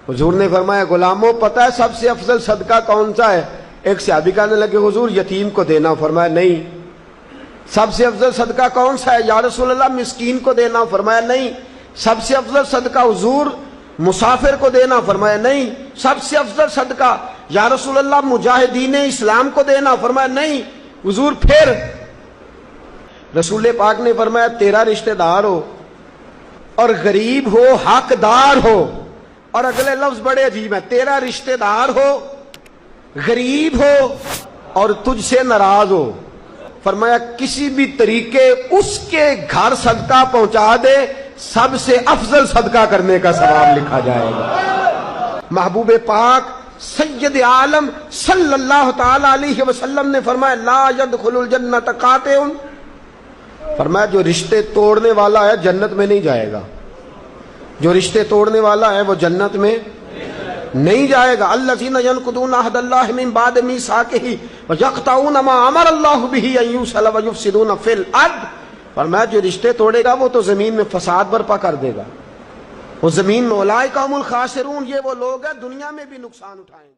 حضور نے فرمایا غلاموں پتہ ہے سب سے افضل صدقہ کون سا ہے؟ ایک صحابی کہنے لگے حضور یتیم کو دینا۔ فرمایا نہیں۔ سب سے افضل صدقہ کون سا ہے یا رسول اللہ؟ مسکین کو دینا۔ فرمایا نہیں۔ سب سے افضل صدقہ حضور مسافر کو دینا۔ فرمایا نہیں۔ سب سے افضل صدقہ یا رسول اللہ مجاہدین اسلام کو دینا۔ فرمایا نہیں۔ حضور پھر رسول پاک نے فرمایا تیرا رشتہ دار ہو اور غریب ہو حقدار ہو، اور اگلے لفظ بڑے عجیب ہیں، تیرا رشتہ دار ہو غریب ہو اور تجھ سے ناراض ہو، فرمایا کسی بھی طریقے اس کے گھر صدقہ پہنچا دے، سب سے افضل صدقہ کرنے کا ثواب لکھا جائے گا۔ محبوب پاک سید عالم صلی اللہ تعالی علیہ وسلم نے فرمایا لا يدخل الجنت قاطع، فرمایا جو رشتے توڑنے والا ہے جنت میں نہیں جائے گا، جو رشتے توڑنے والا ہے وہ جنت میں نہیں جائے گا۔ الذین ینقضون عہد اللہ من بعد میثاقہ ویقطعون ما امر اللہ بہ ان یوصل ویفسدون فی الارض، فرمایا جو رشتے توڑے گا وہ تو زمین میں فساد برپا کر دے گا، وہ زمین میں اولئک هم الخاسرون، یہ وہ لوگ ہیں دنیا میں بھی نقصان اٹھائیں گے۔